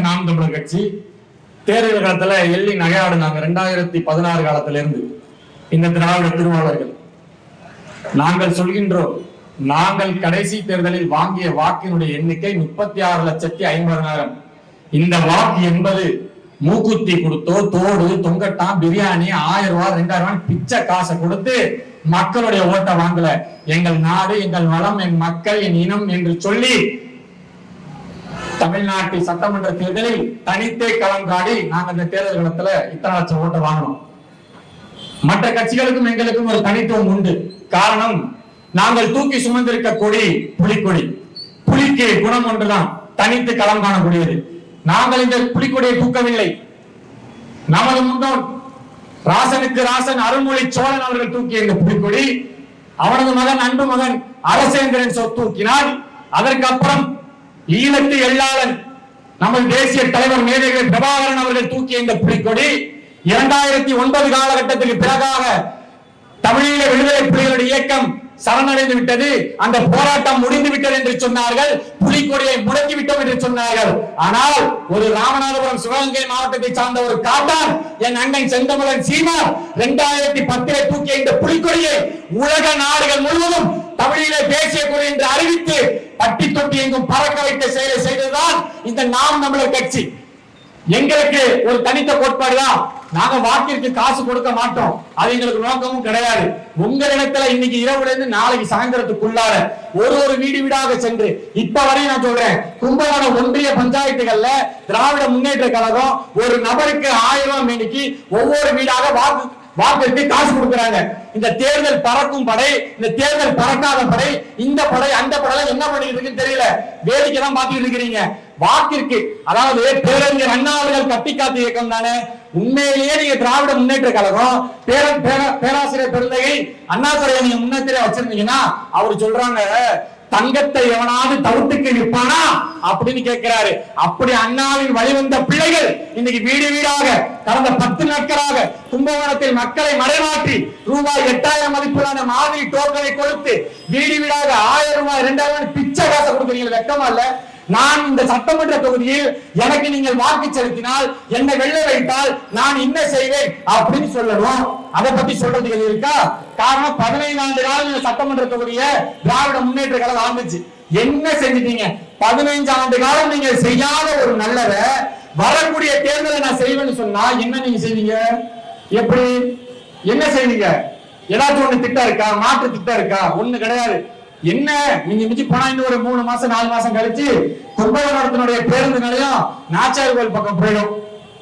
நாம் தமிழர் கட்சி தேர்தல் காலத்துல எள்ளி நகையாடுனாங்க. 2016 காலத்துல இருந்து இந்த திராவிட திருமாவளர்கள் நாங்கள் சொல்கின்றோம், நாங்கள் கடைசி தேர்தலில் வாங்கிய வாக்கினுடைய எண்ணிக்கை 36,50,000. இந்த வாக்கு என்பது மூக்குத்தி கொடுத்தோ, தோடு, தொங்கட்டான், பிரியாணி, 1000 ரூபாய் 2000 ரூபாய் பிச்சை காசை கொடுத்து மக்களுடைய ஓட்டை வாங்கல. எங்கள் நாடு, எங்கள் வளம், என் மக்கள், என் இனம் என்று சொல்லி தமிழ்நாட்டு சட்டமன்ற தேர்தலில் தனித்தே களம் காடி நாங்கள் இந்த தேர்தல் களத்துல இத்தனை லட்சம் ஓட்டை வாங்கணும். மற்ற கட்சிகளுக்கும் எங்களுக்கும் ஒரு தனித்துவம் உண்டு. காரணம், நாங்கள் தூக்கி சுமந்திருக்க கொடி புலிக்கொடி. புலிக்கு குணம் ஒன்றுதான், தனித்து களம் காணக்கூடியது. நாங்கள் இந்த புலிக்கொடியை தூக்கவில்லை. நமது முன்னோர் ராசனுக்கு ராசன் அருள்மொழி சோழன் அவர்கள் தூக்கிய இந்த புலிக்கொடி அவனது மகன் அன்பு மகன் அரசேந்திரன் தூக்கினார். அதற்கு அப்புறம் ஈழத்து எள்ளாளன் நமது தேசிய தலைவர் மேதகு பிரபாகரன் அவர்கள் தூக்கிய இந்த புலிக்கொடி 2009 காலகட்டத்துக்கு பிறகாக தமிழீழ விடுதலை புலிகளுடைய இயக்கம் சரணடைந்து விட்டது, அந்த போராட்டம் முடிந்து விட்டது என்று சொன்னார்கள். புலிக்கொடியை முடக்கி விட்டோம் என்று சொன்னார்கள். ஆனால் ஒரு ராமநாதபுரம் சிவகங்கை மாவட்டத்தை சார்ந்த ஒரு காட்டான் என் அண்ணன் செந்தமிழன் சீமான் 2010 தூக்கிய இந்த புலிக்கொடியை உலக நாடுகள் முழுவதும் தமிழிலே தேசிய கொடி என்று அறிவித்து பட்டி தொட்டி எங்கும் பறக்க வைத்த செயலை செய்ததுதான் இந்த நாம் தமிழர் கட்சி. எங்களுக்கு ஒரு தனித்த கோட்பாடுதான், நாங்க வாக்கிற்கு காசு கொடுக்க மாட்டோம், அது எங்களுக்கு நோக்கமும் கிடையாது. உங்களிடத்துல இன்னைக்கு இரவுல இருந்து நாளைக்கு சாயந்தரத்துக்குள்ளார ஒரு வீடு வீடாக சென்று இப்ப வரையும் நான் சொல்றேன், கும்பகோணம் ஒன்றிய பஞ்சாயத்துகள்ல திராவிட முன்னேற்ற கழகம் ஒரு நபருக்கு 1000 ரூபாய் மேனிக்கு ஒவ்வொரு வீடாக வாக்கிற்கு காசு கொடுக்கிறாங்க. இந்த தேர்தல் பறக்கும் படை, இந்த தேர்தல் பறக்காத படை, இந்த படை அந்த படை என்ன பண்ணிட்டு இருக்குன்னு தெரியல, வேடிக்கை தான் பார்த்துட்டு இருக்கிறீங்க. வாக்கிற்கு, அதாவது பேரறிஞர் அண்ணா அவர்கள் கட்டி காத்து இயக்கம் தானே. உண்மையிலேயே நீங்க திராவிட முன்னேற்ற கழகம் பேராசிரியர் பெருந்தகை அண்ணாதுரையை நீங்க முன்னேற்ற வச்சிருந்தீங்கன்னா அவர் சொல்றாங்க, தங்கத்தை எவனாவது தவிட்டுக்கு நிற்பானா அப்படின்னு கேட்கிறாரு. அப்படி அண்ணாவின் வழிவந்த பிள்ளைகள் இன்னைக்கு வீடு வீடாக கடந்த 10 நாட்களாக கும்பகோணத்தில் மக்களை மடைமாற்றி ரூபாய் 8000 மதிப்பிலான மாதிரி டோக்கனை கொடுத்து வீடு வீடாக 1000 ரூபாய் 2000 பிச்சை காசை கொடுக்குறீங்க. வெக்கமா இல்ல? நான் இந்த சட்டமன்ற தொகுதியில் எனக்கு நீங்கள் வாக்கு செலுத்தினால், என்னை வெல்ல வைத்தால் நான் என்ன செய்வேன் அப்படின்னு சொல்லணும். அதை பத்தி சொல்றதுக்கு இருக்கா? காரணம், 15 ஆண்டு காலம் இந்த சட்டமன்ற தொகுதியை திராவிட முன்னேற்ற கழகம் ஆரம்பிச்சு என்ன செஞ்சிட்டீங்க? 15 ஆண்டு காலம் நீங்க செய்யாத ஒரு நல்லதை வரக்கூடிய தேர்தலை நான் செய்வேன்னு சொன்னா என்ன நீங்க செய்வீங்க? எப்படி என்ன செய்வீங்க? ஏதாச்சும் ஒண்ணு திட்டம் இருக்கா? மாற்று திட்டம் இருக்கா? ஒண்ணு கிடையாது. என்ன நீங்க மிஞ்சி போனா இன்னும் ஒரு 3 மாசம் 4 மாசம் கழிச்சு கும்பகோணத்தினுடைய பேருந்து நிலையம் நாச்சார் கோயில் பக்கம் போயிடும்.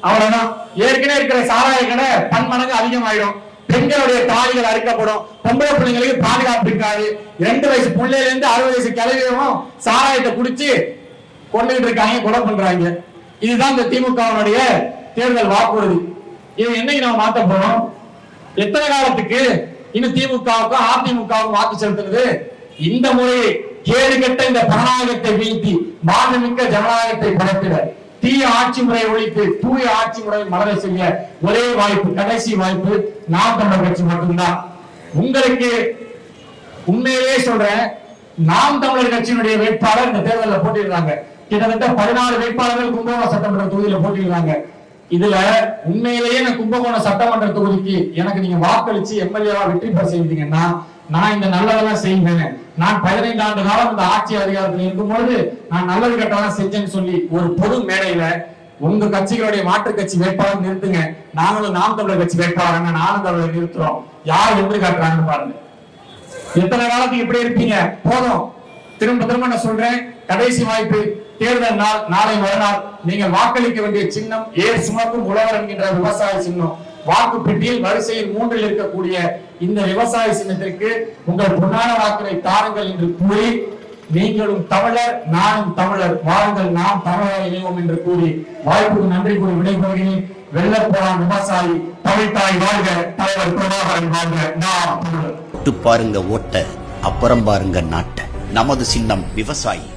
அவ்வளவுதான். ஏற்கனவே இருக்கிற சாராய கடை பன்மடங்கு அதிகமாயிடும். பெண்களுடைய தாலிகள் அறுக்கப்படும். பொம்பளை பிள்ளைங்களுக்கு பாதுகாப்பு இருக்காது. 2 வயசு பிள்ளையில இருந்து 60 வயசு கிழவியும் சாராயத்தை குடிச்சு கொண்டுகிட்டு இருக்காங்க, கொலை பண்றாங்க. இதுதான் இந்த திமுகவுடைய தேர்தல் வாக்குறுதி. இது என்னைக்கு நம்ம மாத்த போறோம்? எத்தனை காலத்துக்கு இன்னும் திமுகவுக்கும் அதிமுகவுக்கும் வாக்கு செலுத்துறது? இந்த முறை கேடு கட்ட இந்த ஜனநாயகத்தை வீழ்த்தி மாண்புமிக்க ஜனநாயகத்தை படைத்திட, தீய ஆட்சி முறையை ஒழித்து தூய ஆட்சி முறையை மலர செய்ய ஒரே வாய்ப்பு, கடைசி வாய்ப்பு நாம் தமிழர் கட்சி மட்டும்தான். உங்களுக்கு உண்மையிலேயே சொல்றேன், நாம் தமிழர் கட்சியினுடைய வேட்பாளர் இந்த தேர்தலில் போட்டிடுறாங்க. கிட்டத்தட்ட 14 வேட்பாளர்கள் கும்பகோணம் சட்டமன்ற தொகுதியில போட்டிடுறாங்க. இதுல உண்மையிலேயே நான் கும்பகோணம் சட்டமன்ற தொகுதிக்கு எனக்கு நீங்க வாக்களிச்சு எம்எல்ஏவா வெற்றி பெற செய்வீங்கன்னா நான் இந்த நல்லதெல்லாம் செய்வேன். நான் 15 ஆண்டு காலம் இந்த ஆட்சி அதிகாரத்தில் இருக்கும்போது நான் நல்லது கட்டலாம் செஞ்சேன்னு சொல்லி ஒரு பொது மேடையில உங்க கட்சிகளுடைய மாற்று கட்சி வேட்பாளர் நிறுத்துங்க, நாங்களும் நாம் தமிழர் கட்சி வேட்பாளர் நானும் தமிழர் நிறுத்துறோம், யார் என்று காட்டுறாங்கன்னு பாருங்க. எத்தனை காலத்துக்கு இப்படி இருப்பீங்க? போதும். திரும்ப திரும்ப நான் சொல்றேன், கடைசி வாய்ப்பு தேர்தல் நாள் நாளை மறுநாள். நீங்கள் வாக்களிக்க வேண்டிய சின்னம் ஏர் சுமக்கும் உழவர் என்கின்ற விவசாய சின்னம். வாக்கு பெட்டியில் வரிசையில் 3இல் இருக்கக்கூடிய இந்த விவசாய சின்னத்திற்கு உங்கள் பொன்னான வாக்கினை தாருங்கள் என்று கூறி, நீங்களும் தமிழர் நானும் தமிழர், வாருங்கள் நாம் தமிழர் இணைவோம் என்று கூறி வாய்ப்புக்கு நன்றி கூறி விடைபெறுகிறேன். வெள்ளப்போரான் விவசாயி தமிழ்தாய் வாழ்க, தலைவர் பிரபாகரன் வாழ்க, நாம் தமிழர். பாருங்க ஓட்ட, அப்புறம் பாருங்க நாட்ட. நமது சின்னம் விவசாயி.